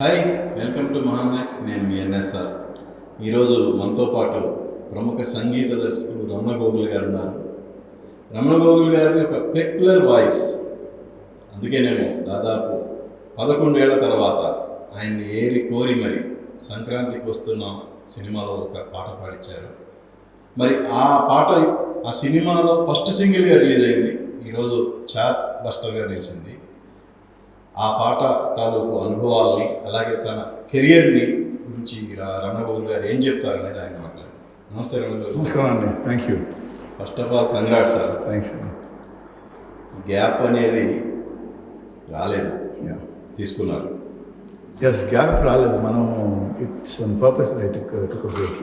Hi, welcome to Mahaa Max. నేను మీ NSR. ఈరోజు మనతో పాటు ప్రముఖ సంగీత దర్శకుడు రమణ గోగుల్ గారు ఉన్నారు. రమణ గోగుల్ గారిది ఒక పెక్యులర్ వాయిస్. అందుకే నేను దాదాపు 11 ఏళ్ల తర్వాత ఆయన్ని ఏరి కోరి మరి సంక్రాంతికి వస్తున్న సినిమాలో ఒక పాట పాడించారు. మరి ఆ పాట ఆ సినిమాలో ఫస్ట్ సింగిల్గా రిలీజ్ అయింది. ఈరోజు చార్ట్ బస్టర్గా నిలిచింది. ఆ పాట తాలూకు అనుభవాల్ని, అలాగే తన కెరియర్ని గురించి రమణ గోగుల్ గారు ఏం చెప్తారనేది ఆయన మాట్లాడారు. నమస్తే రమణ గోగుల్. నమస్కారం అండి. Thank you. First of all congrats sir. Thanks అండి. గ్యాప్ అనేది రాలేదు, తీసుకున్నారు. ఎస్, గ్యాప్ రాలేదు. మనం it's on purpose right took break.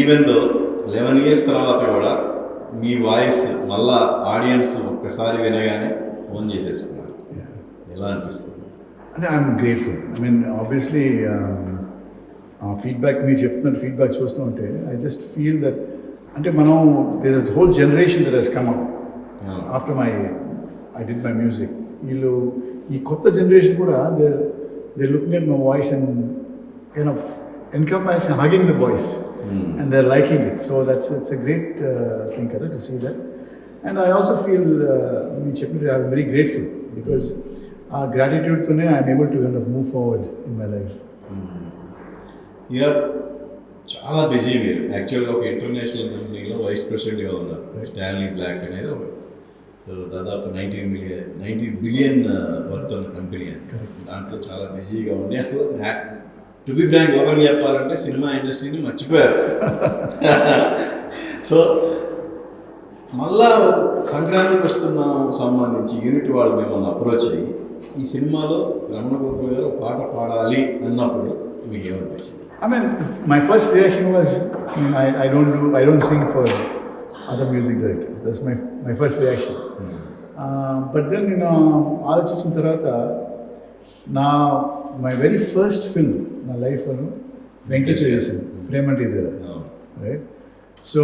Even though 11 years తర్వాత కూడా మీ వాయిస్ మళ్ళా ఆడియన్స్ ఒక్కసారి వినగానే ఫోన్ చేసేసుకున్నారు. ఎలా అనిపిస్తుంది? అంటే I'm grateful. I mean obviously feedback మీరు చెప్తున్న ఫీడ్బ్యాక్ చూస్తూ ఉంటే ఐ జస్ట్ ఫీల్ దట్ అంటే మనం there is whole generation that has come up after I did my music. వీళ్ళు ఈ కొత్త జనరేషన్ కూడా they're looking at my voice and kind of encompassing, hugging the voice, and they're liking it. So it's a great thing to see that. And I also feel I'm very grateful because gratitude tone I'm able to kind of move forward in my life. You are చాలా busy. మీరు యాక్చువల్గా ఒక international కంపెనీలో vice ప్రెసిడెంట్గా ఉన్నారు. Stanley black అనేది ఒక దాదాపు 19 బిలియన్ వర్త్ ఉన్న కంపెనీ అది. దాంట్లో చాలా బిజీగా ఉండి అసలు టు బి ఫ్రాంక్ ఓపెన్ చెప్పాలంటే సినిమా ఇండస్ట్రీని మర్చిపోయారు. సో మళ్ళా సంక్రాంతికి వస్తున్న సంబంధించి యూనిట్ వాళ్ళు మిమ్మల్ని అప్రోచ్ అయ్యి ఈ సినిమాలో రమణ గోగుల్ గారు పాట పాడాలి అన్నప్పుడు మీకు ఏమనిపించింది? I mean, my first reaction was, I don't sing for other music directors. That's my first reaction. But then, ఆలోచించిన తర్వాత my very first film, నా లైఫ్ వెంకీతో చేశాను, ప్రేమంటే ఇదేరా, రైట్? సో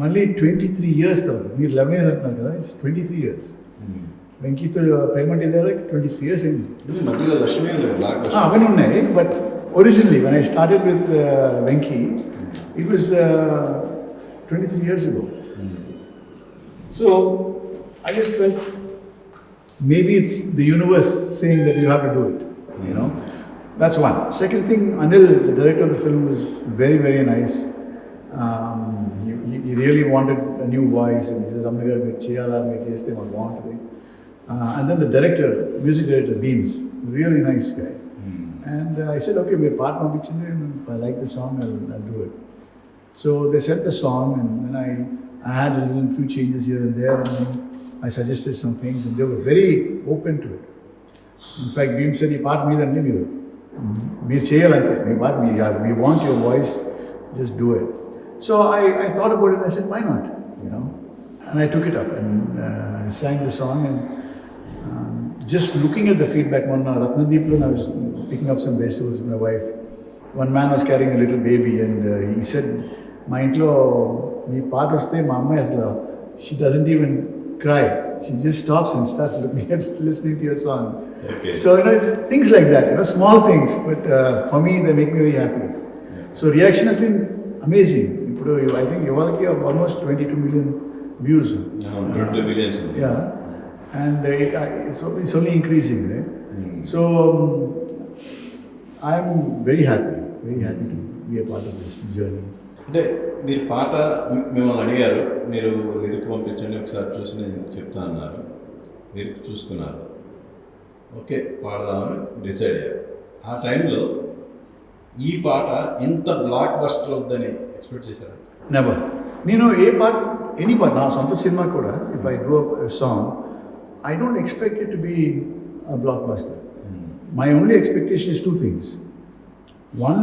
మళ్ళీ 23 years తర్వాత, మీరు 11 years అంటున్నారు కదా, it's 23 years. వెంకీతో Premante Idera 23 years అయింది. మధ్యలో లక్ష్మీ అవన్నీ ఉన్నాయి. But originally when I started with Venki, it was 23 years ago. So I just felt maybe it's the universe saying that you have to do it. That's one. Second thing, Anil, the director of the film, was very, very nice. He really wanted a new voice, and he said, Ramana garu meer cheyala, meer cheste maku baaguntadi. And then the director, music director, Beams, really nice guy. And I said, okay, my partner, if I like the song, I'll do it. So they sent the song, and then I had a few changes here and there, and then I suggested some things, and they were very open to it. In fact, Beam said, "Your part meedandi meer cheyalante, mee part we want your voice, just do it." So I thought about it, and I said, why not? And I took it up, and I sang the song, and just looking at the feedback, one Ratnadeeplo, I was picking up some vegetables with my wife. One man was carrying a little baby, and he said, "My intlo, me part vaste, ma amma asla, she doesn't even cry. She just stops and starts looking at, listening to your song." Okay. So things like that, small things, but for me they make me very happy. Yeah. So reaction has been amazing. I think Yuvalaki have almost 22 million views. 22 million. Yeah. And it's only increasing, right? So I'm very happy to be a part of this journey. అంటే మీరు పాట మిమ్మల్ని అడిగారు, మీరు lyric పంపించండి ఒకసారి చూసి నేను చెప్తా అన్నారు. లిరిక్ చూసుకున్నారు, ఓకే పాడదామని డిసైడ్ అయ్యారు. ఆ టైంలో ఈ పాట ఇంత బ్లాక్ బస్టర్ అవుద్దని ఎక్స్పెక్ట్ చేశారు? నెవర్. నేను ఎనీ పాట నా సొంత సినిమా కూడా, if I do a song, I don't expect it to be a blockbuster. My only expectation is two things. One,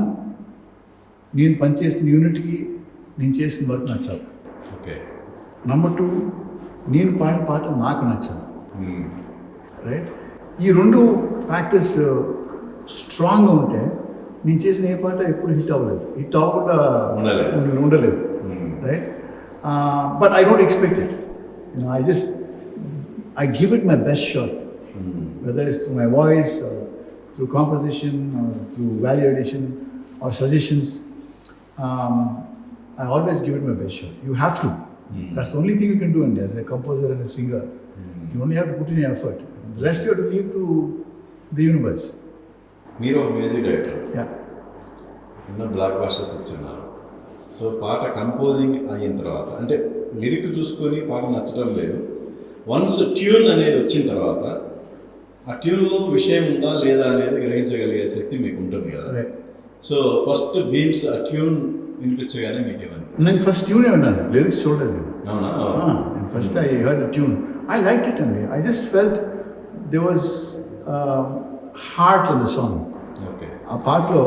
నేను పనిచేస్తున్న యూనిట్కి నేను చేసిన వర్క్ నచ్చాలి. ఓకే. నెంబర్ 2, నేను పాడిన పాటలు నాకు నచ్చాలి. రైట్? ఈ రెండు ఫ్యాక్టర్స్ స్ట్రాంగ్గా ఉంటే నేను చేసిన ఏ పాట ఎప్పుడు హిట్ అవ్వలేదు, హిట్ అవ్వకుండా ఉండలేదు. Right? But I don't expect it. I give it my best shot, whether it's through my voice or through composition or through value addition or suggestions, I always give it my best shot. You have to. That's the only thing you can do as a composer and a singer. You only have to put in your effort. The rest you have to leave to the universe. మీరు ఒక music director, Yeah. ఎన్నో black బాస్టర్స్ ఇచ్చున్నారు. So పాట composing అయిన తర్వాత అంటే lyric చూసుకొని పాట నచ్చడం లేదు, వన్స్ ట్యూన్ అనేది వచ్చిన తర్వాత ఆ ట్యూన్లో విషయం ఉందా లేదా అనేది గ్రహించగలిగే శక్తి మీకు ఉంటుంది కదా. Right. సో ఫస్ట్ బీమ్స్ ఆ ట్యూన్ వినిపించగానే మీకు ఏమనిపించింది? నేను ఫస్ట్ ట్యూనే విన్నాను, లిరిక్స్ చూడలేదు నేను. అవునా? First I heard the tune. I liked it only. I just felt there was heart in the song. Okay. A part lo,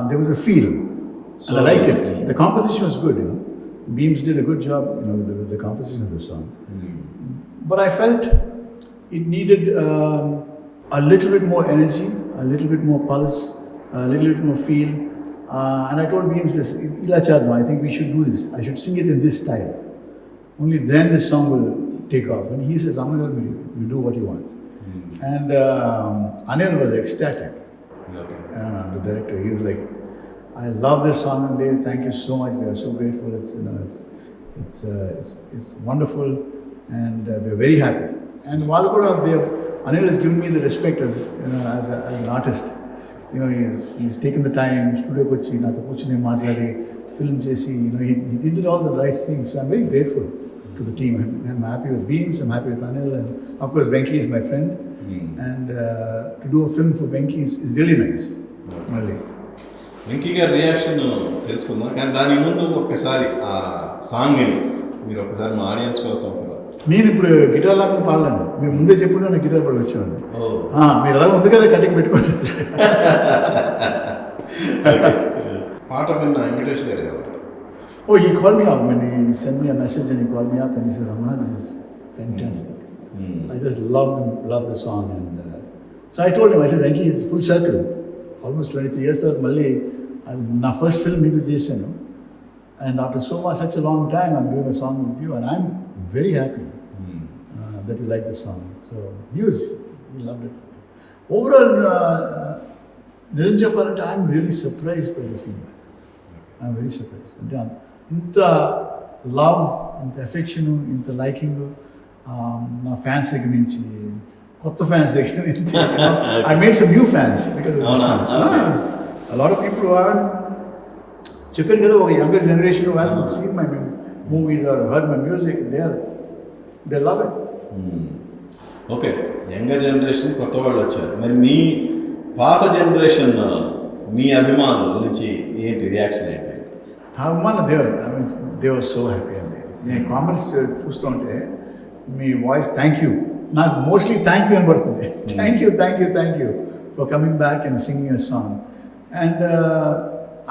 there was a feel. So, and I liked it. The composition was good, Beams did a good job, with the composition of the song. But I felt it needed a little bit more energy, a little bit more pulse, a little bit more feel. And I told Beams this, Ila Chadno, I think we should do this. I should sing it in this style. Only then this song will take off. And he said, Ramagar, you do what you want. And Anil was ecstatic, okay. the director. He was like, I love this song, and thank you so much. We are so grateful. It's wonderful, and we are very happy. And Valgoda, Anil has given me the respect as an artist. He's taken the time, studio kochi, nato kuchini maatladi, film chesi. He did all the right things. So I'm very grateful to the team. I'm happy with Beams. I'm happy with Anil, and of course Venki is my friend. And to do a film for Venki is really nice. Malli. Venky గారి reaction తెలుసుకుందాం, కానీ దాని ముందు ఒక్కసారి ఆ సాంగ్ని మీరు ఒక్కసారి మా ఆడియన్స్ కోసం నేను ఇప్పుడు గిటార్ లాగా పాడలేను. మీరు ముందే చెప్పుడు నేను గిటార్ పడి వచ్చాను. ఓ, మీరు అలా ఉంది కదా, కటింగ్ పెట్టుకోండి. పాట విన్న వెంకటేష్ గారు ఏమన్నారు? Oh, he called me up when he sent me a message, and he called me up and he said, Ramana, this is fantastic. I just love the song. And so I told him, I said, Venki, it's full circle. Almost 23 years తర్వాత మళ్ళీ నా first film ఇది చేశాను. And after such a long time, I'm doing a song with you, and I'm very happy that you like the song. So, he loved it. Overall, నిజం చెప్పాలంటే I'm really surprised by the feedback. I'm very surprised. అంటే ఇంత love, ఇంత affection, ఇంత liking నా fans దగ్గర నుంచి, కొత్త ఫ్యాన్స్ దగ్గర నుంచి. I made some new fans because of this song. A lot of people who haven't, చెప్పాను కదా, ఒక younger generation who hasn't seen my movies or heard my music, they love it. Okay, younger generation కొత్త వాళ్ళు వచ్చారు. మరి మీ పాత generation మీ అభిమానుల నుంచి ఏంటి రియాక్షన్ ఏంటి? దే వర్ సో హ్యాపీ అండి. నేను కామెంట్స్ చూస్తుంటే మీ వాయిస్ థ్యాంక్ యూ, నాకు మోస్ట్లీ థ్యాంక్ యూ అని పడుతుంది. Thank you for coming back and singing a song. And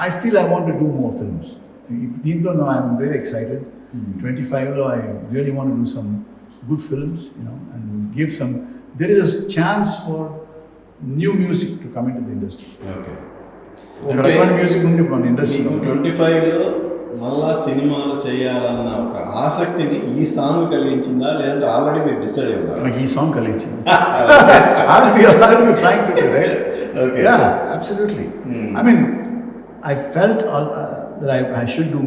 I feel I want to do more films. దీంతో ఐఎమ్ వెరీ ఎక్సైటెడ్. 25లో I really want to do some good films, and give some, there is a chance for new music to come in to the industry. Okay, ఒక రకమైన music ఉంది ఇప్పుడు ఇండస్ట్రీలో. 25లో మళ్ళా సినిమాలు చేయాలన్న ఒక ఆసక్తిని ఈ సాంగ్ కలిగించిందా, లేదంటే ఆల్రెడీ మీరు డిసైడ్ అయి ఉన్నారు? నాకు ఈ సాంగ్ కలిగించింది. Frank with you, right? Okay. Yeah, absolutely. I mean, I felt that I should do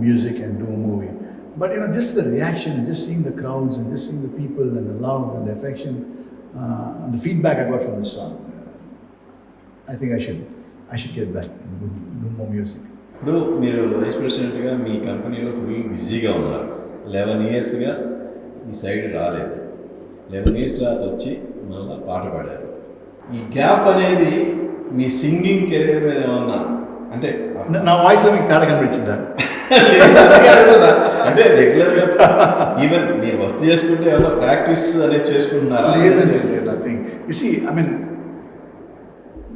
music and do a movie. But just the reaction, and just seeing the crowds, and just seeing the people, and the love and the affection, and the feedback I got from this song, I think I should get back and do more music. ఇప్పుడు మీరు vice ప్రెసిడెంట్గా మీ కంపెనీలో full బిజీగా ఉన్నారు. 11 ఇయర్స్గా ఈ side రాలేదు. 11 years తర్వాత వచ్చి మళ్ళీ పాట పాడారు. ఈ గ్యాప్ అనేది మీ సింగింగ్ కెరీర్ మీద ఏమన్నా అంటే నా వాయిస్లో మీకు తేడా కనిపించిందా? అంటే రెగ్యులర్గా ఈవెన్ మీరు వర్క్ చేసుకుంటే ఏమన్నా ప్రాక్టీస్ అనేది చేసుకుంటున్నారా? లేదండి, nothing. You see, I mean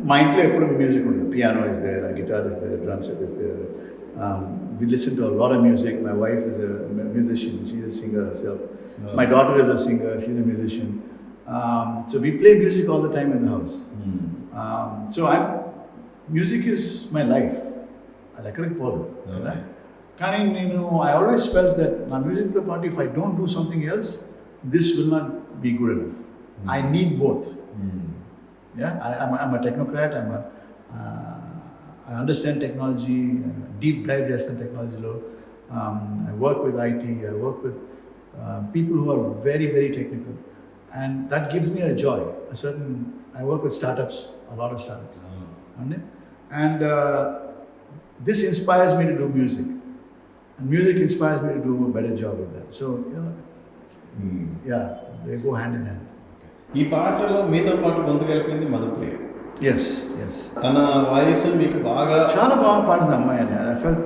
మా ఇంట్లో ఎప్పుడు మ్యూజిక్ ఉంటుంది. Piano is there, guitar is there, drum set is there. We listen to a lot of music. My wife is a musician. She's a singer herself. My daughter is a singer. She's a musician. So we play music all the time in the house. So music is my life. అది ఎక్కడికి పోదు కదా. కానీ I always felt that నా మ్యూజిక్తో పాటు if I don't do something else, this will not be good enough. I need both. I'm a technocrat. I understand technology, deep dive చేస్తాను టెక్నాలజీలో. I work with IT, I work with people who are very, very technical. And that gives me a joy. I work with startups, a lot of startups. And this inspires me to do music. And music inspires me to do a better job with that. So, yeah, they go hand in hand. ఈ పాటలో మీతో పాటు గొంతు కలిపింది Madhupriya. Yes. తన voice మీకు బాగా చాలా బాగా పాడింది అమ్మాయి అండి. I felt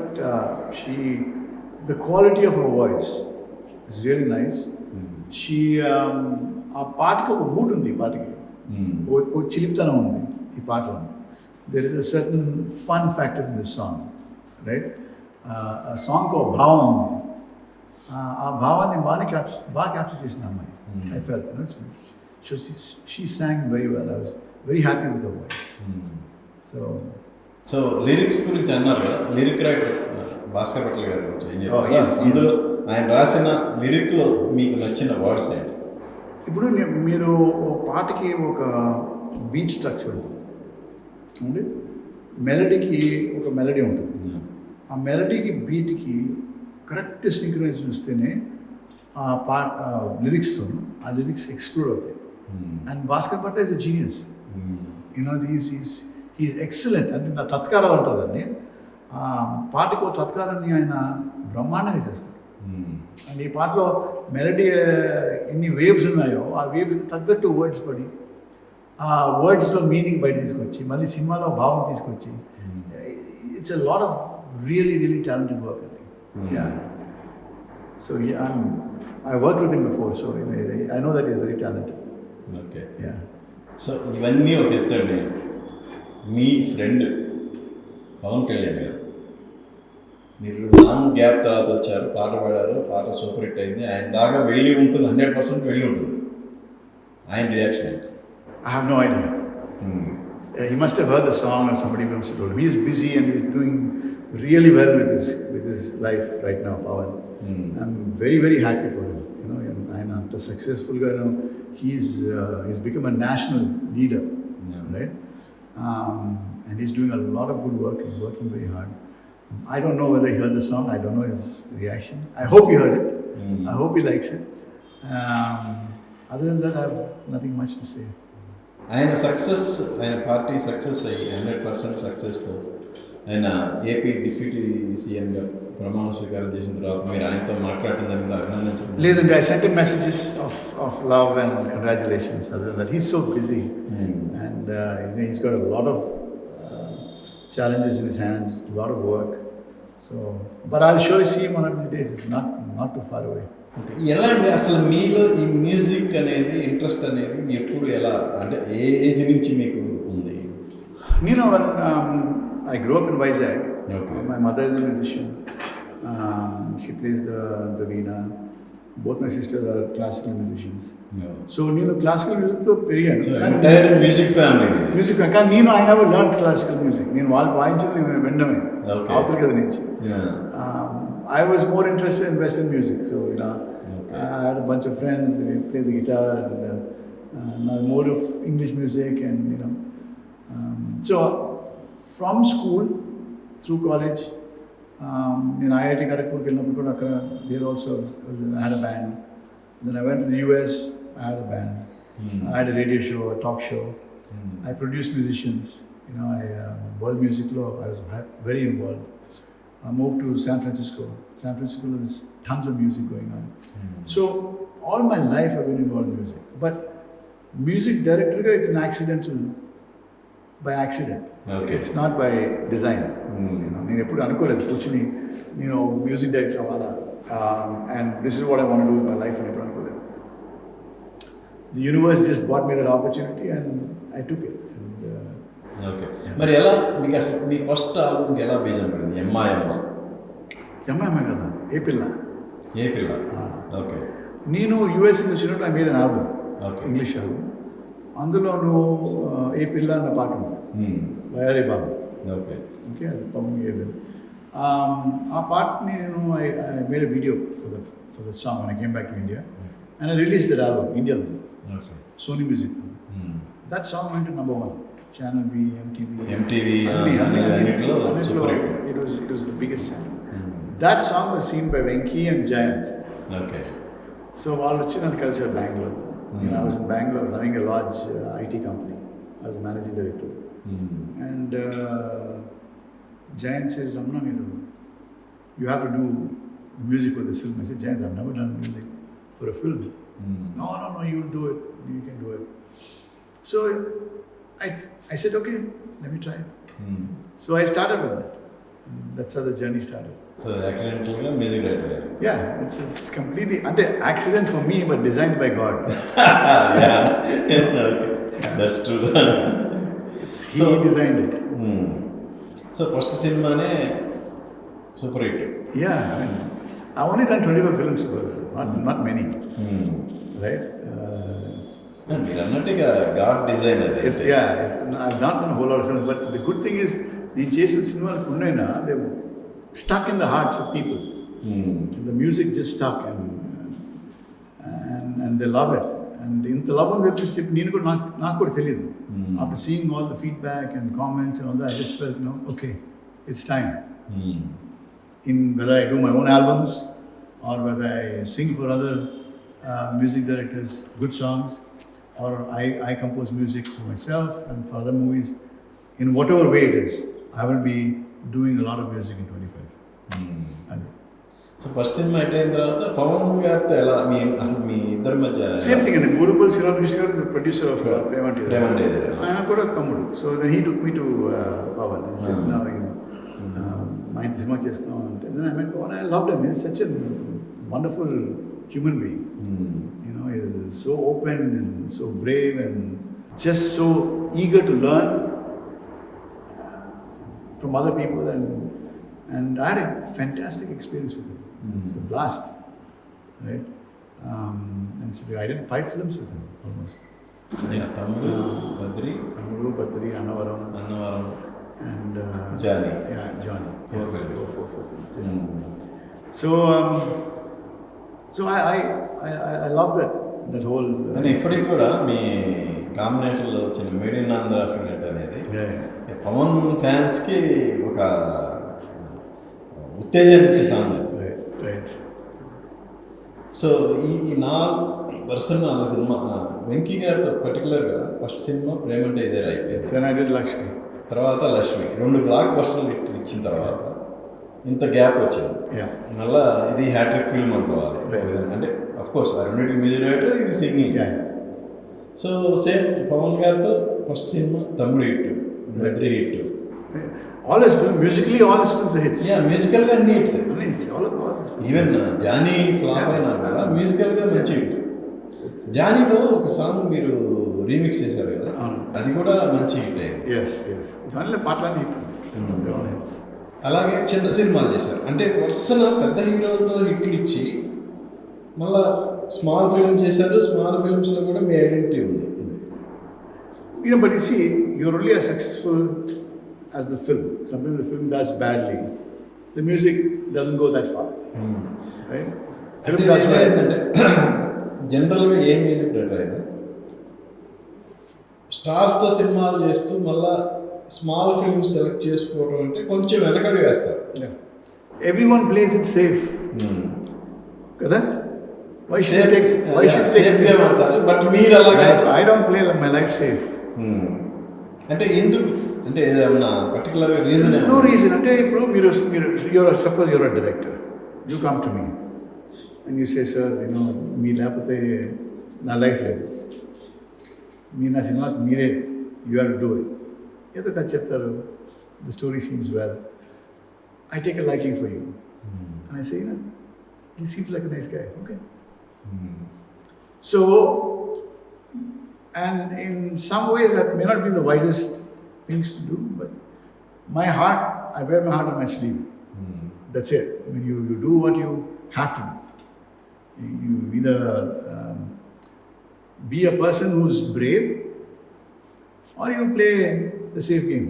the quality of her voice is really nice. She ఆ పాటకి ఒక మూడ్ ఉంది. ఈ పాటకి ఓ చిలిపితనం ఉంది ఈ పాటలో. There is a certain fun factor in this song, right? ఆ సాంగ్కి ఒక భావం ఉంది. ఆ భావాన్ని బాగా క్యాప్చర్ చేసింది అమ్మాయి. I felt she sang very well. I was very happy with her voice. So lyrics గురించి అన్నారు కదా, లిరిక్ రైటర్ భాస్కర్ భట్ల గారి గురించి ఏం చెప్తారు? అందులో ఆయన రాసిన లిరిక్లో మీకు నచ్చిన వర్డ్స్ ఏంటి? ఇప్పుడు మీరు పాటకి ఒక బీట్ స్ట్రక్చర్ ఉంటుంది, మెలడీకి ఒక మెలడీ ఉంటుంది. ఆ మెలడీకి బీట్కి కరెక్ట్ సింక్రనైజేషన్ వస్తేనే ఆ పాట లిరిక్స్తో ఆ లిరిక్స్ ఎక్స్ప్లోర్ అవుతాయి. And Bhaskar Bhatla is a genius. He's excellent. అంటే నా తత్కారం అంటారండి. పాటకు తత్కారాన్ని ఆయన బ్రహ్మాండంగా చేస్తాడు. అండ్ ఈ పాటలో మెలడీ ఎన్ని వేవ్స్ ఉన్నాయో ఆ వేవ్స్కి తగ్గట్టు వర్డ్స్ పడి ఆ వర్డ్స్లో మీనింగ్ బయట తీసుకొచ్చి మళ్ళీ సినిమాలో భావం తీసుకొచ్చి it's a lot of really talented work అండి. So I worked with him before, so I know that he's very talented. Okay. Yeah. So ఇవన్నీ ఒక ఎత్తండి. మీ ఫ్రెండ్ పవన్ కళ్యాణ్ గారు, మీరు లాంగ్ గ్యాప్ తర్వాత వచ్చారు, పాట పాడారు, పాట సూపర్ హిట్ అయింది. ఆయన దాకా వెళ్ళి ఉంటుంది, 100% వెళ్ళి ఉంటుంది. ఆయన రియాక్షన్ ఏంటి? I have no idea. He must have heard the song or somebody must have told him. He's busy and he's doing really well with his life right now, Pawan. I'm very, very happy for him. ఆయన అంత సక్సెస్ఫుల్గా he's become a national leader, right? And he's doing a lot of good work. He's working very hard. I don't know whether he heard the song. I don't know his reaction. I hope he heard it. I hope he likes it. Other than that, I have nothing much to say. ఆయన success, ఆయన party success అయ్యి 100% సక్సెస్తో ఆయన AP deputy సీఎంగా ప్రమాణ స్వీకారం చేసిన తర్వాత మీరు ఆయనతో మాట్లాడటం జరిగింది, అభినందించడం లేదండి. I sent him messages of love and congratulations. Other than that, he's so busy and he's got a lot of challenges in his hands, a lot of work. So, but I'll surely see him one of these days. It's not too far away. Okay. ఎలా అండి అసలు మీలో ఈ music అనేది interest అనేది ఎప్పుడు ఎలా, అంటే ఏ ఏజ్ నుంచి మీకు ఉంది? When I grew up in Vizag. Okay. My mother is a musician. She plays the veena. Both my sisters are classical musicians. So classical music లో పెరిగాను. ఎంటైర్ మ్యూజిక్ ఫ్యామిలీ మ్యూజిక్ కానీ I never learned classical music. వాళ్ళు వాయించడం నేను వినడమే అవతల కదా నుంచి. I was more interested in Western music. So I had a bunch of friends. They played the guitar and more of English music and so from school through college, నేను IIT Kharagpurకి వెళ్ళినప్పుడు కూడా అక్కడ there also I had a band. Then I went to the US. I had a band. I had a radio show, a talk show. I produced musicians. World music law. I was very involved. I moved to San Francisco. San Francisco, there's tons of music going on. So all my life I've been involved in music. But music director, it's an accidental, by accident. Okay. It's not by design. నేను ఎప్పుడు అనుకోలేదు కూర్చుని music director అవ్వాలా and this is what I want to do with my life అని ఎప్పుడు అనుకోలేదు. The universe just brought me that opportunity and I took it. Okay. మరి ఎలా మీకు అసలు మీ ఫస్ట్ ఆల్బమ్కి ఎలా బీజం పడింది? ఎమ్మాయి కదా ఏ పిల్ల. ఓకే. నేను యూఎస్ వచ్చినప్పుడు I made an album, English album. అందులోనూ ఏ పిల్ల అన్న పాట ఉంది, వయారి బాబు. ఓకే. అది పవన్ గేదె. ఆ పాటని I made a video for the song when I came back to India and I released that album India, Sony Music. That song went to number one. Channel V, MTV. MTV, అన్ని- channel అన్ని- అన్నిటిలో అన్నిటిలో super hit. It was the biggest channel. That song was seen by Venki and Jayanth. Okay. So వాళ్ళు వచ్చి నన్ను కలిసారు Bengaluru. I was in Bangalore running a large IT company. I was managing director. And Jayanth says, Ramana, you have to do the music for this film. I said, Jayanth, I've never done music for a film. No, you'll do it. You can do it. So I said, okay, let me try it. So I started with that. That's how the journey started. So యాక్సిడెంటల్గా music director అయ్యారు. Yeah, it's completely అంటే accident for me, but designed by God. That's true. He designed it. So first సినిమానే super hit. Yeah, I mean, I've only done 25 films, not many, right? మీరు అన్నట్టుగా God design అది. I've not done a whole lot of films, but the good thing is, నేను చేసిన సినిమాలు కొన్నైనా they stuck in the hearts of people. The music just stuck and they love it. And ఇంత love అని చెప్పి నేను కూడా నాకు కూడా తెలియదు. After seeing all the feedback and comments and all that, I just felt, okay, it's time. In whether I do my own albums or whether I sing for other music directors good songs, or I compose music for myself and for other movies, in whatever way it is, I will be doing a lot of music in 25. అది so first cinema hit అయిన తర్వాత పవన్ గారితో ఎలా అసలు మీ ఇద్దరి మధ్య same thing అండి. మూరుపల్లి శ్రీరామకృష్ణ గారు ప్రొడ్యూసర్ ఆఫ్ ప్రేమంటే ప్రేమంటే ఆయన కూడా తమ్ముడు. So then he took me to Pawan. మా ఇంత సినిమా చేస్తున్నాం అంటే then I met Pawan. I loved him. He is such a wonderful human being. He is so open and so brave and just so eager to learn from other people, and I had a fantastic experience with him. It's a blast, right? And so I did 5 films with him almost. తమ్ముడు Badri, Annavaram, and Johnny. Yeah, Johnny. 4 films. Four films. So I love that whole. కానీ ఇప్పటికి కూడా మీ కాంబినేషన్లో వచ్చిన made in Andhra student అనేది పవన్ ఫ్యాన్స్కి ఒక ఉత్తేజాన్ని ఇచ్చే సాంగ్ అది. Right. సో ఈ నా వర్షన్ ఆ సినిమా వెంకీ గారితో పర్టికులర్గా ఫస్ట్ సినిమా ప్రేమంటే ఇదే అయిపోయింది. Then I did Lakshmi. తర్వాత లక్ష్మి. 2 బ్లాక్ బస్టర్లు ఇచ్చిన తర్వాత ఇంత గ్యాప్ వచ్చింది. మళ్ళా ఇది హ్యాట్రిక్ ఫిల్మ్ అనుకోవాలి అంటే అఫ్కోర్స్ ఆ రెండింటికి మ్యూజిక్ డైరెక్టర్, ఇది సింగింగ్. సో సేమ్ పవన్ గారితో first cinema Thammudu hit, Badri hit. All his films, musically, all his films are hits. మ్యూజికల్గా అన్ని hits. All his films. Even Johnny flop అయినా కూడా మ్యూజికల్గా మంచి హిట్. జానీలో ఒక సాంగ్ మీరు రీమిక్స్ చేశారు కదా, అది కూడా మంచి హిట్ అయింది. జానీలో పాటలన్నీ హిట్స్. అలాగే చిన్న సినిమాలు చేశారు. అంటే వరుసన పెద్ద హీరోలతో హిట్లు ఇచ్చి మళ్ళా స్మాల్ ఫిల్మ్ చేశారు. స్మాల్ ఫిల్మ్స్లో కూడా మీ ఐడెంటిటీ ఉంది. But you see, you're only as successful as the film. Sometimes the film does badly, the music doesn't go that far. Right? ఏంటంటే జనరల్గా ఏ మ్యూజిక్ డైరెక్టర్ అయినా స్టార్స్తో సినిమాలు చేస్తూ మళ్ళా స్మాల్ ఫిల్మ్స్ సెలెక్ట్ చేసుకోవడం అంటే కొంచెం వెనకడు వేస్తారు. Everyone plays it safe. కదా? Why should సేఫ్గా పెడతారు. బట్ మీరు అలాగే I don't play my life safe. అంటే ఎందుకు అంటే ఏదన్నా పర్టికులర్ రీజన్? No reason. అంటే ఇప్పుడు suppose you're a director. You come to me and you say, sir, మీ లేకపోతే నా లైఫ్ లేదు, మీరు నా సినిమాకి మీరే, you have to do it. ఏదో కదా చెప్తారు, the story seems well, I take a liking for you and I say, he seems like a nice guy. Okay. So, and in some ways that may not be the wisest things to do, but my heart, I wear my heart on my sleeve. That's it. I mean, you do what you have to do. You either be a person who's brave, or you play the safe game.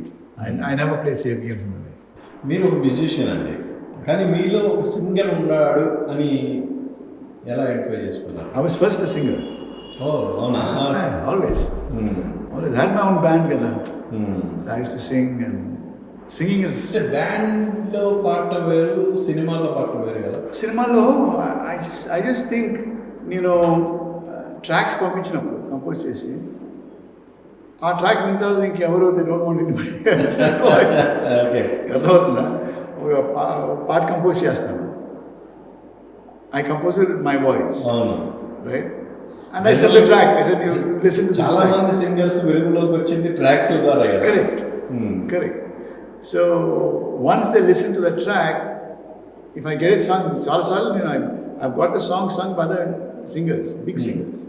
I never play safe games in my life. మీరు ఒక musician అండి, కానీ మీలో ఒక singer ఉన్నాడు అని ఎలా identify చేసుకున్నారు? I was first a singer. అవునా? Always. Always had my own band కదా. So I used to sing, and singing is బ్యాండ్లో పాడటం వేరు, సినిమాల్లో పాడటం వేరు కదా. సినిమాలో ఐ జస్ట్ థింక్ నేను ట్రాక్స్ పంపించినప్పుడు కంపోజ్ చేసి ఆ ట్రాక్ విన్న తర్వాత ఇంకెవరు they don't want anybody okay, అర్థమవుతుందా? ఒక పాట కంపోజ్ చేస్తాను, I compose it with my voice, అవును. Right? And I said the track, I said you listen to చాలా మంది సింగర్స్ వెలుగులోకి వచ్చింది ట్రాక్స్ ద్వారా కదా. Correct, correct. So once they listen to the track, if I get it song, చాలాసార్లు నేను I got the song sung by the singers, big singers.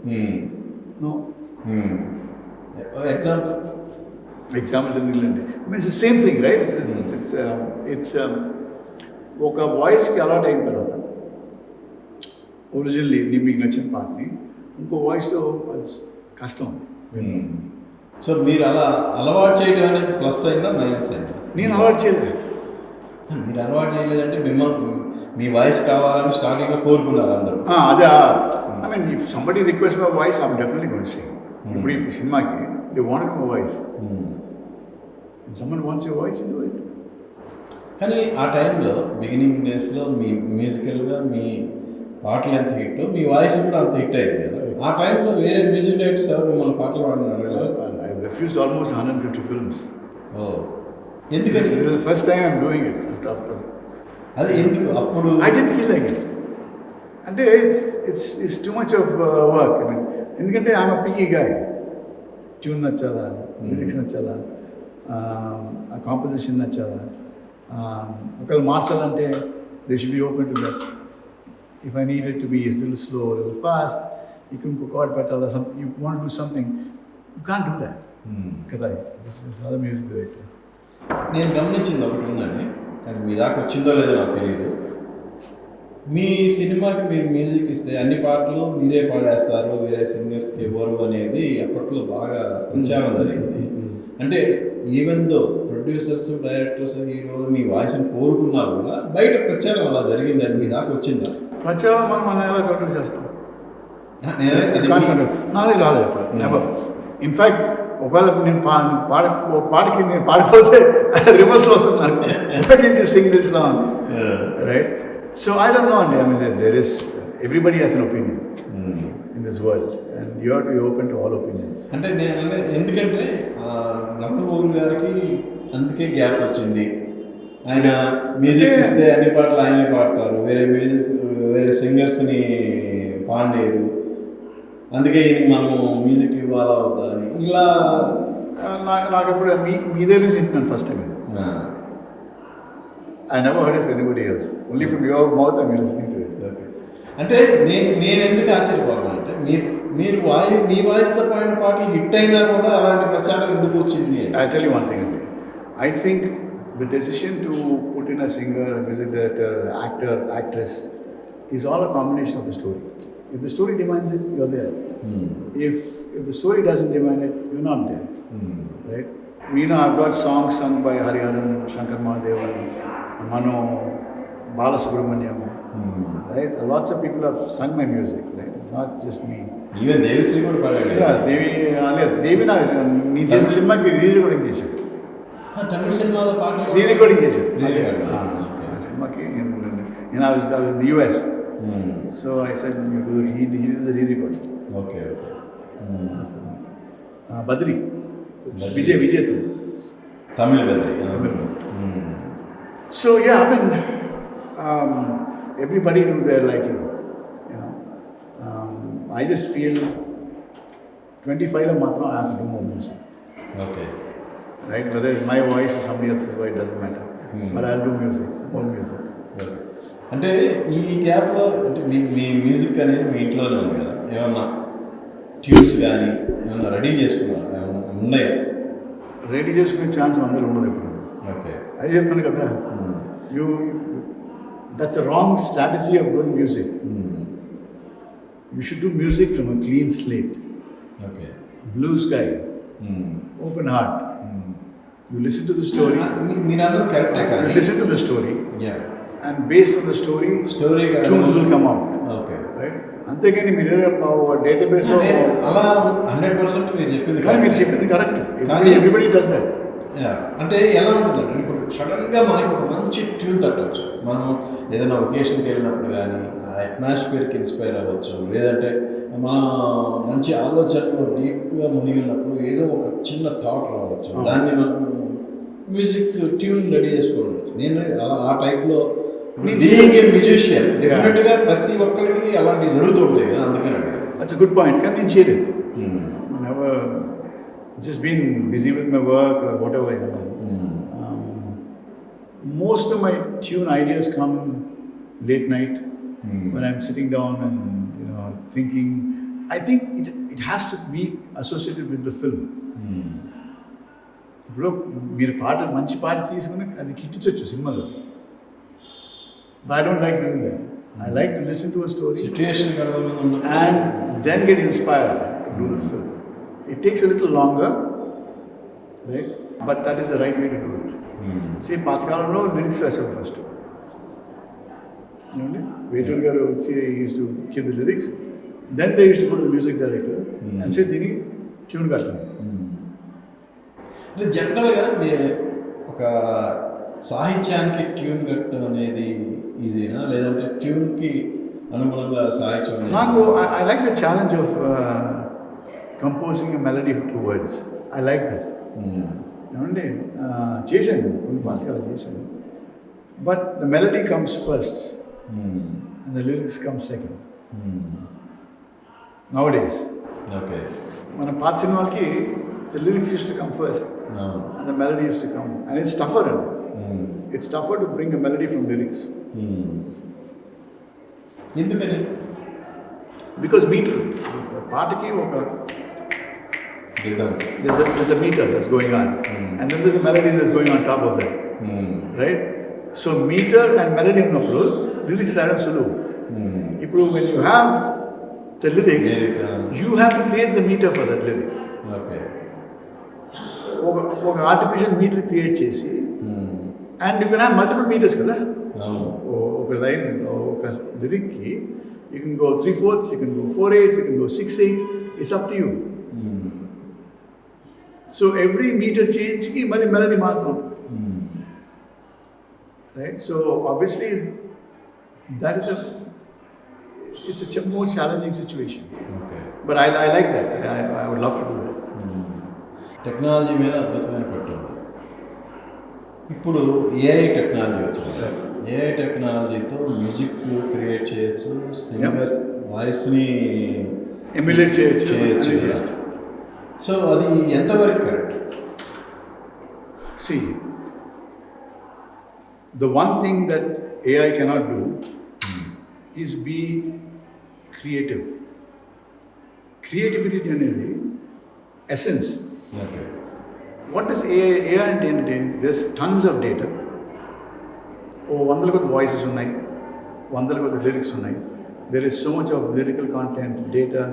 No examples ఎందుకండి, means same thing, right? It's ఒక వాయిస్కి అలవాట్ అయిన తర్వాత originally మీకు నచ్చిన పాటని ఇంకో వాయిస్తో అది కష్టం అది. సో మీరు అలా అలవాటు చేయడం అనేది ప్లస్ అయిందా మైనస్ అయిందా? నేను అలవాటు చేయలేదు. మీరు అలవాటు చేయలేదంటే మిమ్మల్ని మీ వాయిస్ కావాలని స్టార్టింగ్లో కోరుకున్నారు అందరూ. అదే, I mean if somebody request my voice I'm definitely going to sing. ఇప్పుడు ఈ సినిమాకి they wanted my voice, and someone wants your voice, you do it. కానీ ఆ టైంలో బిగినింగ్ డేస్లో మీ మ్యూజికల్గా మీ పాటలు ఎంత హిట్, మీ వాయిస్ కూడా అంత హిట్ అయింది కదా. ఆ టైంలో వేరే మ్యూజిక్ డైరెక్టర్స్ ఎవరు మిమ్మల్ని పాటలు పాడని అడగలేదు? I refused almost 150 films. Oh, ఎందుకని? This is the first time I'm doing it. అదే ఎందుకు అప్పుడు? I don't feel like it. అంటే it's too much of work. I mean ఎందుకంటే I'm a picky guy. Tune నచ్చాలా, లిరిక్స్ నచ్చాలా, ఆ composition నచ్చాలా, ఒకవేళ మార్చాలంటే they should be open to that. If I need it to be a little slow, a little fast, you can chord petala, something, you want to do something, you can't do that. Kada, it's not a music director. నేను గమనించింది ఒకటి ఉందండి, అది మీ దాకా వచ్చిందో లేదో నాకు తెలియదు. మీ సినిమాకి మీరు మ్యూజిక్ ఇస్తే అన్ని పాటలు మీరే పాడేస్తారు, వేరే సింగర్స్కి ఇవ్వరు అనేది అప్పట్లో బాగా ప్రచారం జరిగింది. అంటే ఈవెన్ దో ప్రొడ్యూసర్స్, డైరెక్టర్స్, హీరోలు మీ వాయిస్ని కోరుకున్నా కూడా బయట ప్రచారం అలా జరిగింది. అది మీ దాకా వచ్చిందా? ప్రచారం మనం ఎలా కంట్రోల్ చేస్తాం? నేను నాది రాలేదు ఇప్పుడు, నెవర్. ఇన్ఫ్యాక్ట్ ఒకవేళ నేను పాటకి నేను పాడిపోతే రివర్స్లో వస్తుంది నాకు, sing this song, right? So I don't know అండి. I mean there is everybody has an opinion in this world and you have to be open to all opinions. అంటే నేను ఎందుకంటే రమణ గోగుల్ గారికి అందుకే గ్యాప్ వచ్చింది. ఆయన మ్యూజిక్ ఇస్తే అన్ని పాటలు ఆయనే పాడతారు, వేరే సింగర్స్ని పాడలేరు. అందుకే ఇది మనము మ్యూజిక్ ఇవ్వాలా వద్దా అని ఇలా నాకు ఎప్పుడు మీ దగ్గర నుంచి వింటున్నాను first time. I never heard of anybody else, only from your mouth I am listening to it. Okay, అంటే నేను ఎందుకు ఆశ్చర్యపోతాను అంటే మీరు మీ వాయిస్తో పాడిన పాటలు హిట్ అయినా కూడా అలాంటి ప్రచారం ఎందుకు వచ్చింది? I tell you one thing అండి, I think the decision to put in a singer, a music director, actor, actress is all a combination of the story. If the story demands it, you're there. If the story doesn't demand it, you're not there. Right? You know, I've got songs sung by Hariharan, Shankar Mahadevan, Mano, Balasubramaniam. Right? Lots of people have sung my music. Right? It's not just me. Even Devasri కూడా పాడారు. Yeah, Devi నీ చేసిన సినిమాకి రీ-రికార్డింగ్ చేశాడు. తమిళ సినిమాలో పాటలు రీ-రికార్డింగ్ చేశాడు. సినిమాకి I was in the US. So I said, he did the re-recording. Okay. Badri. Vijay too. Tamil Badri. So yeah, I mean, everybody do their liking, you know. I just feel 25 lo matram I have to do more music. Okay. Right? Whether it's my voice or somebody else's voice, it doesn't matter. But I'll do music, more music. Okay. అంటే ఈ గ్యాప్లో అంటే మీ music అనేది మీ ఇంట్లోనే ఉంది కదా, ఏమన్నా tunes కానీ ఏమన్నా రెడీ చేసుకున్నారు, ఏమన్నా ఉన్నాయా? రెడీ చేసుకునే ఛాన్స్ అందరూ ఉండదు ఎప్పుడు. ఓకే, అది చెప్తాను కదా, that's a wrong strategy of doing music. You should do music from a clean slate. Okay, blue sky, open heart. You listen to the story. మీరు అన్నది కరెక్టే కానీ listen to the story. Yeah. And based on the story tunes will come out. Okay. Right? అంతేగాని మీరు database అలా 100% మీరు చెప్పింది కానీ మీరు correct. చెప్పింది కరెక్ట్. కానీ- ఎవ్రీబడి డస్ దట్. Yeah. అంటే ఎలా ఉంటుందంటే ఇప్పుడు సడన్గా మనకి ఒక మంచి ట్యూన్ తట్టచ్చు. మనం ఏదైనా ఒకేషన్కి వెళ్ళినప్పుడు కానీ ఆ అట్మాస్ఫియర్కి ఇన్స్పైర్ అవ్వచ్చు, లేదంటే మన మంచి ఆలోచనలు డీప్గా మునిగినప్పుడు ఏదో ఒక చిన్న థాట్ రావచ్చు, దాన్ని మనం మ్యూజిక్ ట్యూన్ రెడీ చేసుకోవచ్చు. నేను అలా ఆ టైప్లో బీయింగ్ ఏ మ్యూజిషియన్ డెఫినెట్గా ప్రతి ఒక్కరికి అలాంటివి జరుగుతూ ఉంటాయి కదా, అందుకని అడిగాను. That's good point. కానీ నేను చేయలేదు. Never just been busy with my work or whatever, you know. Most of my tune ideas come late night when I'm sitting down and, you know, thinking. I think it has to be associated with the film. ఇప్పుడు మీరు మంచి పాట తీసుకుని అది కిట్టించవచ్చు సినిమాలో. But I don't like doing that. I like to listen to a story situation and then get inspired to do the film. It takes a little longer, right? But that is the right way to do it. See, పాతకాలంలో lyrics రాశారు first. ఏమండి వేటూరు గారు వచ్చి used to give the lyrics, then they used to go to the music director and say దీనికి tune కట్టండి. అంటే జనరల్గా మీ ఒక సాహిత్యానికి ట్యూన్ కట్టడం అనేది ఈజీనా, లేదంటే ట్యూన్కి అనుగుణంగా సాహిత్యం అనేది? నాకు I like the challenge of composing a melody for 2 words. I like that. ఏమండి చేశాను కొన్ని పాటలు చేశాను, but the melody comes first and the lyrics comes second nowadays. Okay. మన పాత సినిమాలకి the lyrics used to come first and the melody used to come, and it's tougher అండి. It's tougher to bring a melody from lyrics. ఎందుకని? Because metre పాటకి ఒక rhythm. There's a meter that's going on, and then there's a melody that's going on top of that, right? So meter and melody ఉన్నప్పుడు lyrics రాయడం సులువు. ఇప్పుడు when you have the lyrics, you have to create the meter for that lyric. Okay. ఒక artificial metre create చేసి, and you can have multiple metres కదా. ఒక line ఒక లిరిక్కి you can go 3/4, you can go 4/8, you can go 6/8. It's up to you. So every meter change ki mali melody maartham, right? So obviously that is it's a more challenging situation. Okay. But I like that. I would love to do that. Technology మీద అద్భుతమైన పట్టు ఉంది. ఇప్పుడు AI technology వచ్చింది. AI టెక్నాలజీతో music create చేయొచ్చు, singers వాయిస్ని emulate చేయొచ్చు. సో అది ఎంతవరకు correct? See, the one thing that AI cannot do is be creative. Creativity అనేది essence. Okay. What does AI అంటే ఏంటంటే, there's tons of data. వందల కొద్ది వాయిసెస్ ఉన్నాయి, వందల కొద్ది లిరిక్స్ ఉన్నాయి. There is so much of lyrical content, data.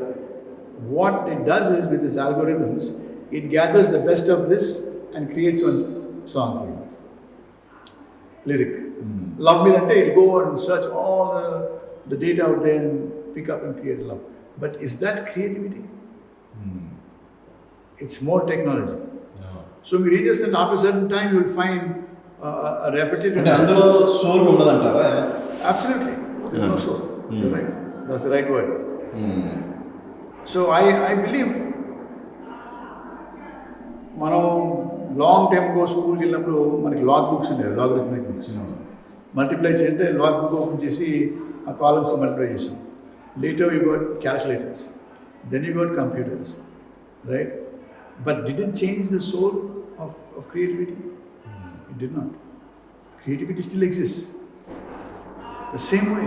What it does is, with its algorithms, it gathers the best of this and creates one song for you. Lyric. Love me ante, it'll go and search all the data out there and pick up and create love. But is that creativity? It's more technology. So మీరు ఏం చేస్తుంటే, after a certain time you will find a repetitive. అంటే అందులో soul ఉండదంటారా? Absolutely. There's no soul. You're right. That's the right word. So I believe మనం long time go స్కూల్కి వెళ్ళినప్పుడు మనకి log books ఉండేవి, లాగరిథమిక్ బుక్స్. మల్టిప్లై చేయంటే log book open చేసి ఆ కాలమ్స్ మల్టిప్లై చేసాం. Later you got calculators, then you got computers, right? But did it change the soul of creativity? It did not. Creativity still exist the same way.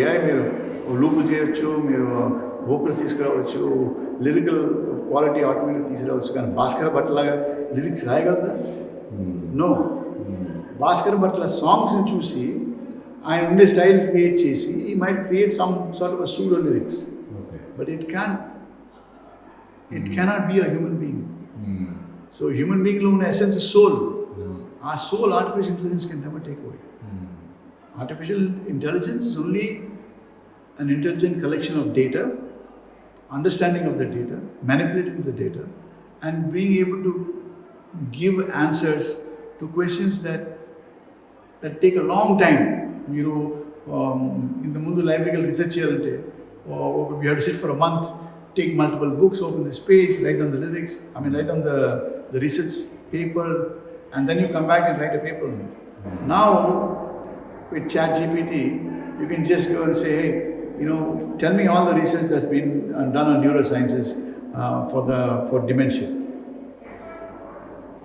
AI మీరు లూపులు చేయొచ్చు, మీరు vocals తీసుకురావచ్చు, lyrical quality automatic తీసుకురావచ్చు, కానీ Bhaskar భట్లాగా lyrics రాయగలదా? No. Bhaskar Bhatla సాంగ్స్ని చూసి ఆయన ఉండే స్టైల్ క్రియేట్ చేసి he might create some sort of pseudo lyrics, but it cannot be a human being. So human being లో ఉన్న ఎసెన్స్ సోల్. ఆ soul artificial intelligence can never take away. Artificial intelligence is only an intelligent collection of data, understanding of the data, manipulating the data, and being able to give answers to questions that take a long time. మీరు ఇంత ముందు లైబ్రరీకి research చేయాలంటే you have to sit for a month, take multiple books, open this page, write down the lyrics, write down the research paper, and then you come back and write a paper on it. Now, with ChatGPT, you can just go and say, hey, tell me all the research that's been done on neurosciences for dementia.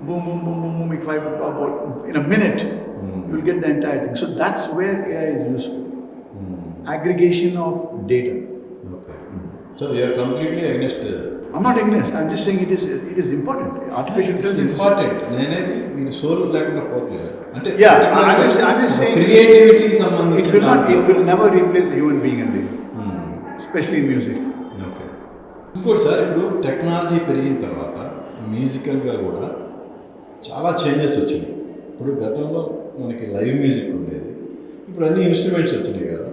Boom, boom, boom, boom, boom, in a minute, you'll get the entire thing. So that's where AI is useful. Aggregation of data. Okay. So you are completely against. I'm not against. I'm just saying it is important. Artificial intelligence. Important. నేనేది మీరు soul లేకుండా పోట్లేదు. అంటే I'm just saying క్రియేటివిటీకి సంబంధించి it will never replace a human being, especially in music. Okay. ఇంకోటి sir, ఇప్పుడు technology పెరిగిన తర్వాత మ్యూజికల్గా కూడా చాలా చేంజెస్ వచ్చినాయి. ఇప్పుడు గతంలో మనకి లైవ్ మ్యూజిక్ ఉండేది, ఇప్పుడు అన్ని ఇన్స్ట్రుమెంట్స్ వచ్చినాయి కదా.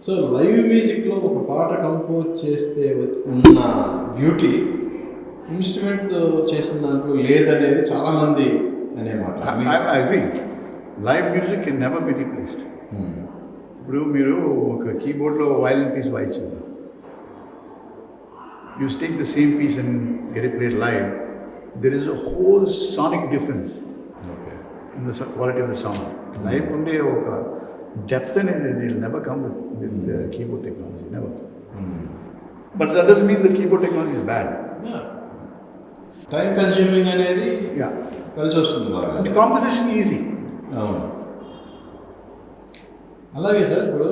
సో లైవ్ మ్యూజిక్లో ఒక పాట కంపోజ్ చేస్తే ఉన్న బ్యూటీ ఇన్స్ట్రుమెంట్తో చేసిన దాంట్లో లేదనేది చాలామంది అనే మాట. I agree. Live music can never be replaced. ఇప్పుడు మీరు ఒక కీబోర్డ్లో వయలిన్ పీస్ వాయించారు, you take the same piece and get it played live, there is a whole sonic difference in the quality of the sound. Live ఉండే ఒక depth అనేది it will never come with the keyboard technology, never. But that doesn't mean that keyboard technology is bad. Time consuming అనేది కలిసి వస్తుంది బాగా. The composition easy. అవును. అలాగే sir, ఇప్పుడు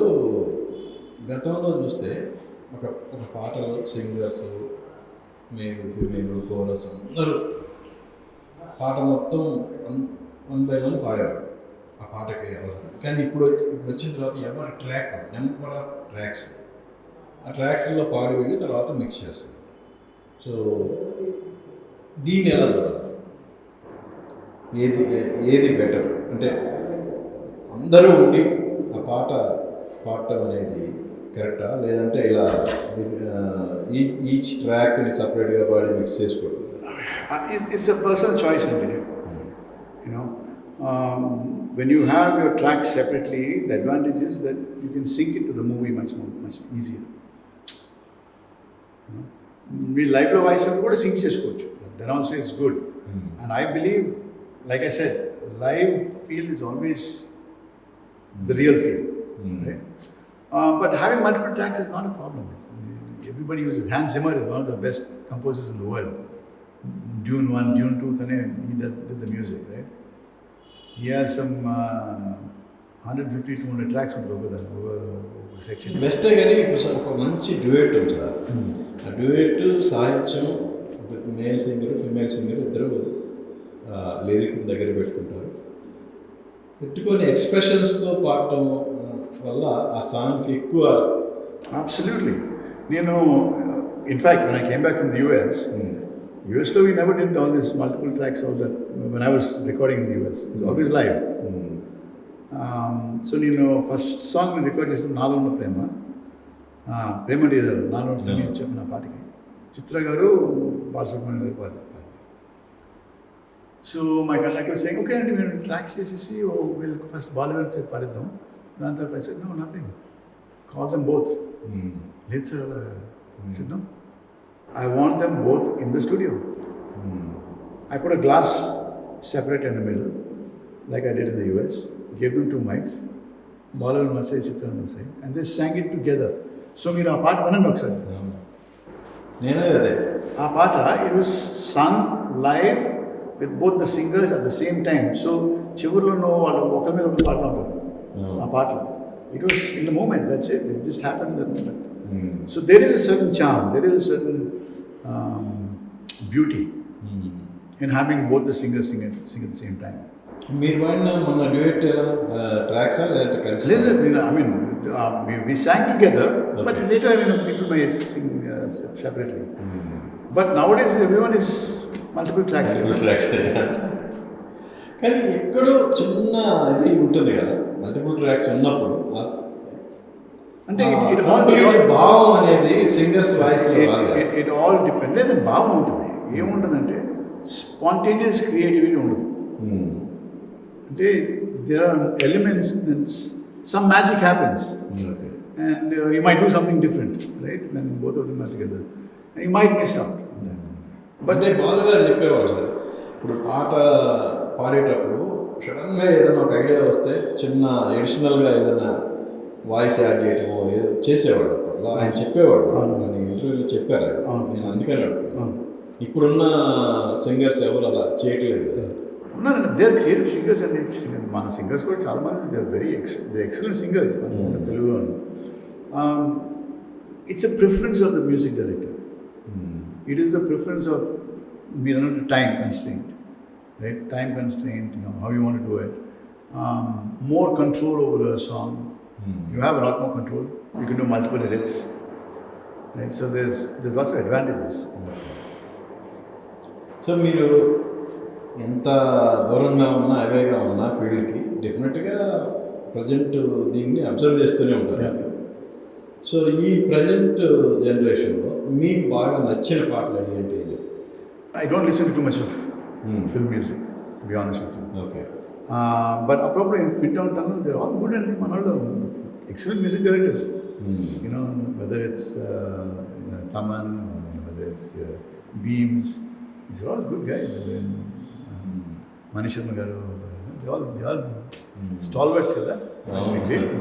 గతంలో చూస్తే ఒక పాటలో సింగర్స్, మేలు ఫీమేలు కోరస్ అందరూ పాట మొత్తం 1 by 1 పాడేవాడు ఆ పాటకి అవసరం. కానీ ఇప్పుడు వచ్చిన తర్వాత ఎవరి ట్రాక్, నెంబర్ ఆఫ్ ట్రాక్స్, ఆ ట్రాక్స్లో పాడి వెళ్ళి తర్వాత మిక్స్ చేస్తుంది. సో దీన్ని ఎలా చూడాలి? ఏది బెటర్? అంటే అందరూ ఉండి ఆ పాట పాడటం అనేది కరెక్టా, లేదంటే ఇలా ఈచ్ ట్రాక్ని సపరేట్గా పాడి మిక్స్ చేసుకోవడం? It's a personal choice, అండి. When you have your tracks separately, the advantage is that you can sync it to the movie much easier. మీ లైవ్లో వాయిస్ కూడా సింక్ చేసుకోవచ్చు. Then also is good. And I believe, like I said, live feel is always the real feel. Right? But having multiple tracks is not a problem. Everybody uses. Hans Zimmer is one of the best composers in the world. Dune 1, Dune 2, he did the music, right? He has some 150-200 tracks over the section. బెస్టే కానీ ఇప్పుడు ఒక మంచి డ్యూయెట్ ఉంది sir. ఆ డ్యూయెట్ సాహిత్యం, male singer female singer ఇద్దరు lyric దగ్గర పెట్టుకొని ఎక్స్ప్రెషన్స్తో పాడటం వల్ల ఆ సాంగ్కి ఎక్కువ. Absolutely. In fact, when I came back from the US, US-lo we never did all this multiple tracks, all that. When I was recording in the US, it was always live. So first song నేను record చేసిన నాలో ఉన్న ప్రేమ డీజర్ నాలో అని చెప్పిన పాటకి చిత్ర గారు బాలసుబ్రహ్మణ్యం గారు పాడారు. So my conductor saying, okay అండి మేము ట్రాక్స్ చేసేసి వీళ్ళకి ఫస్ట్ బాలీవుడ్ చేసి పాడిద్దాం, దాని తర్వాత I said, no, nothing, call them both. లేదు sir, I said, no, I want them both in the studio. I put a glass separate in the middle like I did in the US, gave them 2 mics, Balu one side, Chitra one side, and they sang it together. So మీరు ఆ పాట వినండి ఒకసారి. నేనే అదే ఆ పాట it was sung live with both the singers at the same time. So చివరిలో వాళ్ళు ఒకరి మీద ఒకరు పాడుతూ ఉంటారు ఆ పాటలో. It was in the moment, that's it. It just happened in that moment. So there is a certain charm, there is a certain beauty in having both the singers sing at the same time. మీరు వాడిన మొన్న డ్యూయెట్ ఎలా ట్రాక్సా లేదంటే కలిసి? లేదు, I mean we sang together, but later people may sing separately. But nowadays everyone is multiple tracks. కానీ ఎక్కడో చిన్న ఇది ఉంటుంది కదా, మల్టిపుల్ ట్రాక్స్ ఉన్నప్పుడు అంటే కంప్లీట్ భావం అనేది సింగర్స్ వాయిస్లో రాదు కదా. It all depend. లేదా భావం ఉంటుంది. ఏముంటుందంటే స్పాంటేనియస్ క్రియేటివిటీ ఉండదు. Hmm. అంటే there are elements, some magic happens Okay. and you might do something different, right, when both of them are together. And you might miss out. అంటే బాలు గారు చెప్పేవాడు sir, ఇప్పుడు పాట పాడేటప్పుడు సడన్గా ఏదైనా ఒక ఐడియా వస్తే చిన్న ఎడిషనల్గా ఏదైనా వాయిస్ యాడ్ చేయటమో ఏదో చేసేవాడు. అప్పట్లో ఆయన చెప్పేవాడు, కొన్ని ఇంటర్వ్యూలో చెప్పారు ఆయన. అవును. నేను అందుకని అడుగుతాను, అవును. ఇప్పుడున్న సింగర్స్ ఎవరు అలా చేయట్లేదు కదా. ఉన్నారండి, దే ఆర్ క్రియేటివ్ సింగర్స్ అండి. మన సింగర్స్ కూడా చాలా మంది they are very excellent singers మన తెలుగులో. It's a preference of the music director. It is the preference of time constraint, right? Time constraint, how you want to do it. More control over the song. You have a lot more control. You can do multiple edits, right? So there's lots of advantages. So మీరు ఎంత దూరంగా ఉన్నా అవేగా ఉన్నా ఫీల్డ్కి డెఫినెట్గా present దీన్ని observe చేస్తూనే ఉంటారు. సో ఈ ప్రజెంట్ జనరేషన్లో మీకు బాగా నచ్చిన పాటలు ఏంటి అని చెప్తారు? I don't listen to too much of film music, to be honest with you. Okay. But appropriate in Pintown Tunnel, they're all good and excellent music directors. Whether it's Taman or whether it's Beams, these are all good guys. I mean, Manish Sharma garu, they all stalwarts కదా.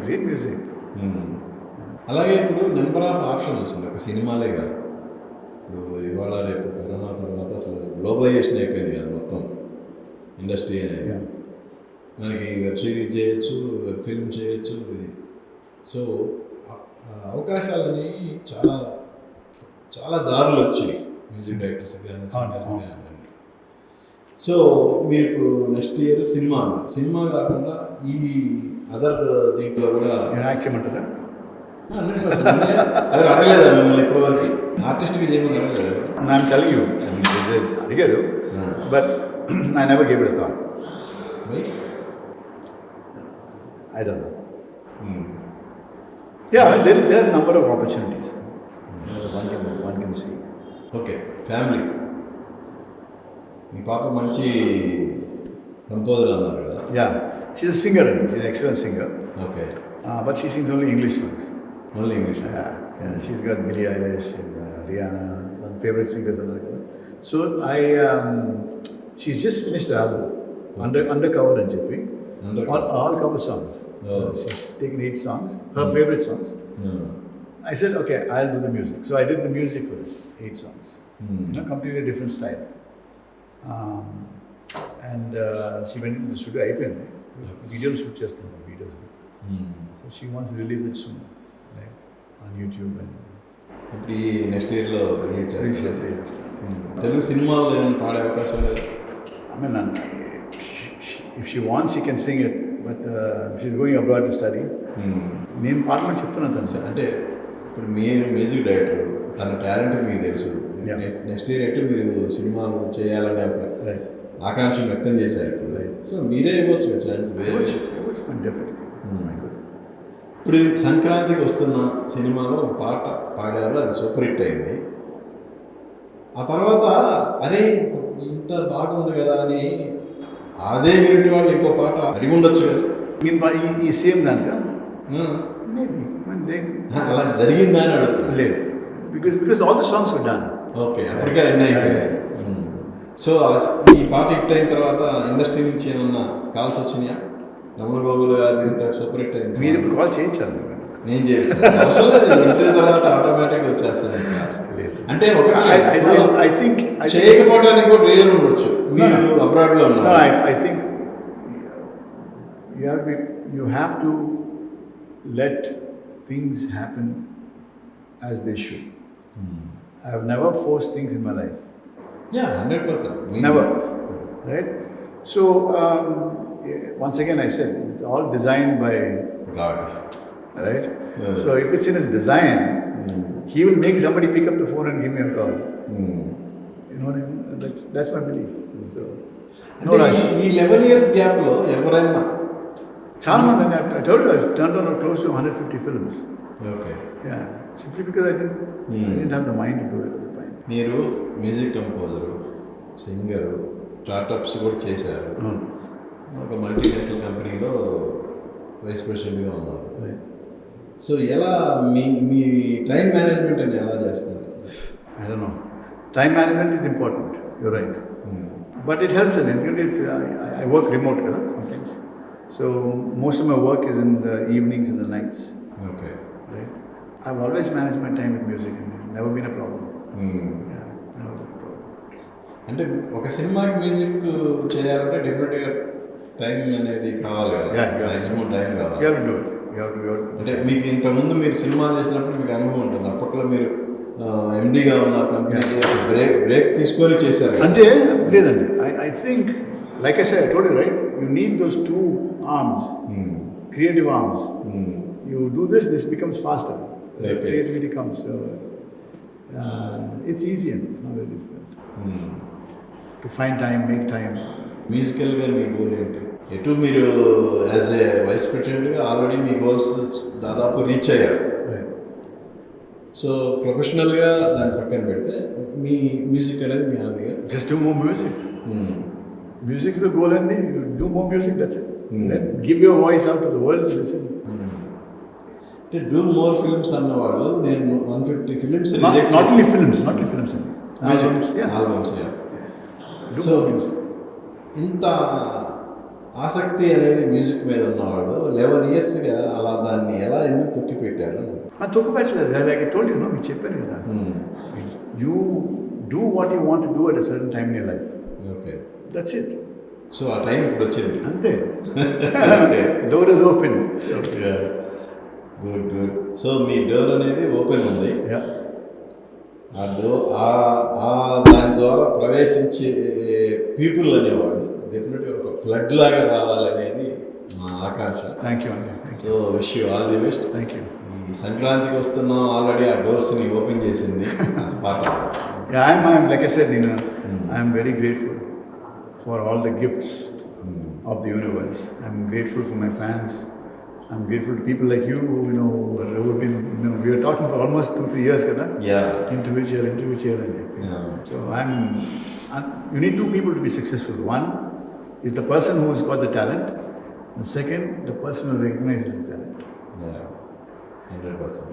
Great music. అలాగే ఇప్పుడు number of options వస్తుంది, ఒక సినిమాలే కాదు. ఇప్పుడు ఇవాళ రేపు కరోనా తర్వాత అసలు గ్లోబలైజేషన్ అయిపోయింది కదా మొత్తం ఇండస్ట్రీ అనేది. మనకి వెబ్ సిరీస్ చేయొచ్చు, వెబ్ ఫిల్మ్ చేయొచ్చు. ఇది సో అవకాశాలని చాలా చాలా దారులు వచ్చినాయి మ్యూజిక్ డైరెక్టర్స్ కానీ సింగర్స్ కానీ. సో మీరు ఇప్పుడు నెక్స్ట్ ఇయర్ సినిమా అన్నారు. సినిమా కాకుండా ఈ అదర్ దీంట్లో కూడా యాక్ట్ చేయమంటారా? 100% ఎవరు అడగలేదా మిమ్మల్ని ఇప్పటివరకు ఆర్టిస్ట్గా చేయమని అడగలేదు? I'm telling you, అడిగారు, but I never gave it a thought. Why? I don't know. Yeah, there are a number of opportunities. One can see. Okay, family. మీ పాప మంచి కంపోజర్ అన్నారు కదా. Yeah, she's a singer. She's an excellent singer. Okay. But she sings only English songs. Only English? Yeah, she's got Billie Eilish and Rihanna, my favorite singers. So she's just finished the album, Undercover and JP. All cover songs. So she's taken 8 songs, her favorite songs. I said, okay, I'll do the music. So I did the music for this 8 songs. Completely different style. And she went into the studio. అయిపోయింది, వీడియోలు shoot చేస్తాను videos. So she wants to release it soon, right, on YouTube. And ఇప్పుడు ఈ next ఇయర్లో release చేస్తారు. చేస్తాను. తెలుగు సినిమాల్లో ఏమైనా పాడే అవకాశం లేదు? I mean, if she wants, she can sing it. But she's going abroad to study. నేను పాడమని చెప్తున్నాను తను. సార్ అంటే ఇప్పుడు మీరు మ్యూజిక్ డైరెక్టర్, తన టాలెంట్ మీకు తెలుసు. నెక్స్ట్ ఇయర్ అయితే మీరు సినిమాలు చేయాలనే ఒక ఆకాంక్ష వ్యక్తం చేశారు ఇప్పుడు. సో మీరే ఇవ్వచ్చు కదా ఛాన్స్ వేరే. ఇప్పుడు సంక్రాంతికి వస్తున్న సినిమాలో ఒక పాట పాడారు, అది సూపర్ హిట్ అయింది. ఆ తర్వాత అరే ఇంత బాగుంది కదా అని అదే యూనిట్ వాళ్ళు ఇంకో పాట అడిగి ఉండొచ్చు కదా. ఈ సేమ్ దానిక అలాంటి జరిగిందా అని అడుగుతున్నా. లేదు, because all the songs were done. Okay, అప్పటికే అన్నీ అయిపోయాయి. సో ఈ పాట హిట్ అయిన తర్వాత ఇండస్ట్రీ నుంచి ఏమన్నా కాల్స్ వచ్చినాయా? రమణ గోగుల్ గారు ఇంత సూపర్ హిట్ అయింది, మీరు ఇప్పుడు కాల్ చేయొచ్చాను. నేను చేయొచ్చు, అవసరం లేదు. ఇంటర్వ్యూ తర్వాత ఆటోమేటిక్గా వచ్చేస్తాను. అంటే ఒకటి ఐ థింక్ చేయకపోవడానికి కూడా రీజన్ ఉండొచ్చు. మీరు అబ్రాడ్లో ఉన్నారు. I think you have to let things happen as they should. I have never forced things in my life. Yeah, 100%. Never. Right? So, once again I said, it's all designed by God. Right? Yeah. So, if it's in his design, he will make somebody pick up the phone and give me a call. You know what I mean? That's my belief. So, no rush. ఈ 11 years గ్యాప్లో ఎవరైనా చాలా మంది అండి I told you I turned on close to 150 films. Okay. Yeah, simply because I didn't have the mind to do it at the time. మీరు music composer, singer, startups కూడా చేశారు. ఒక మల్టీనేషనల్ కంపెనీలో వైస్ ప్రెసిడెంట్గా ఉన్నారు. Right. సో ఎలా మీ మీ time management అని ఎలా చేస్తున్నారు? I don't know. Time management is important. You're right. But it helps in it. I work remote sometimes. So most of my work is in the evenings and the nights. Okay. Right. I've always managed my time with music and it's never been a problem. Yeah, never been a problem. అంటే ఒక సినిమాకి music చేయాలంటే డెఫినెట్గా time అనేది కావాలి కదా, Yeah, yeah. Maximum time You కావాలి. have to do it. You have to. అంటే మీకు ఇంతకుముందు మీరు సినిమా చేసినప్పుడు మీకు అనుభవం ఉంటుంది. అప్పట్లో మీరు ఎండీగా ఉన్న కంపెనీకి బ్రేక్ తీసుకొని చేశారు కదా. అంటే లేదండి I think like I said I told you right you need those two arms creative arms you do this becomes faster Okay. Creativity comes so it's easy అండి it's not very difficult to find time make time మ్యూజికల్గా మీ goal ఏంటి? ఎటు మీరు as a vice ప్రెసిడెంట్గా already మీ goals దాదాపు reach అయ్యారు. సో ప్రొఫెషనల్గా దాన్ని పక్కన పెడితే మీ మ్యూజిక్ అనేది మీ హాబీగా. Just do more music music the goal అండి do more music that's it give your voice out to the world to listen అంటే డూ మోర్ ఫిల్మ్స్ అన్నవాళ్ళు నేను 150 ఫిల్మ్స్ నాట్ ఓన్లీ ఫిల్మ్స్ అండి albums. Do So, more music ఇంత ఆసక్తి అనేది music మీద ఉన్నవాళ్ళు 11 ఇయర్స్గా అలా దాన్ని ఎలా ఎందుకు తొక్కి పెట్టారు? తొక్కుపెట్టలేదు like I told you no మీకు చెప్పాను కదా you do what you want do at a certain time in your life okay. That's it so ఆ టైం ఇప్పుడు వచ్చింది. అంతే door is open good good. So మీ డోర్ అనేది ఓపెన్ ఉంది. ఆ డోర్ దాని ద్వారా ప్రవేశించే పీపుల్ అనేవాళ్ళు డెఫినెట్గా ఒక ఫ్లడ్ లాగా రావాలనేది మా ఆకాంక్ష. థ్యాంక్ యూ అండి. So wish you all the best. Thank you. ఈ సంక్రాంతికి వస్తున్నాం ఆల్రెడీ ఆ డోర్స్ని ఓపెన్ చేసింది spot. I'm like I said, I'm very grateful for all the gifts of the universe. I'm grateful for my fans. I'm grateful to people like you who have been, we were talking for almost 2-3 years, kada? Yeah. Interview chair, and Yeah. so you need two people to be successful. One is the person who's got the talent. The second, the person who recognizes the talent. Yeah. 100%.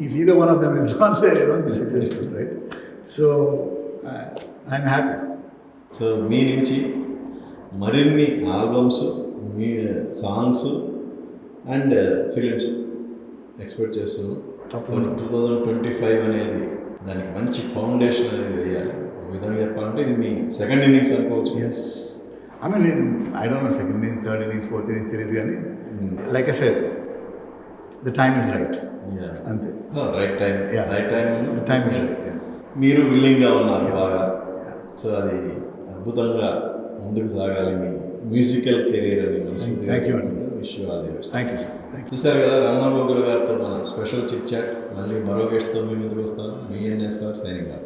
If either one of them is not there, you won't be successful, right? So I'm happy. So మీ నుంచి మరిన్ని albums, మీ songs and films expect చేస్తున్నాం. తప్పకుండా. 2025 అనేది దానికి మంచి foundation అనేది వేయాలి. ఒక విధంగా చెప్పాలంటే ఇది మీ సెకండ్ ఇన్నింగ్స్ అనుకోవచ్చు. Yes. I mean, I don't know, second innings, third innings, fourth innings, తెలియదు కానీ like I said, the time is right. అంతే. Right time. Yeah. Right time. The time is right. Yeah. మీరు విల్లింగ్గా ఉన్నారు బాగా. So అది అద్భుతంగా ముందుకు సాగాలి మీ మ్యూజికల్ కెరీర్ అని మనస్ఫూర్తిగా. Thank you. Wish you all the best. Thank you, sir. Thank you. చూశారు కదా రమణ గోగుల్ గారితో మన స్పెషల్ చిట్ చాట్. మళ్ళీ మరో గెస్ట్తో మీ ముందుకు వస్తాను. మీ ఎన్ఎస్ఆర్ సైనింగ్ ఆఫ్.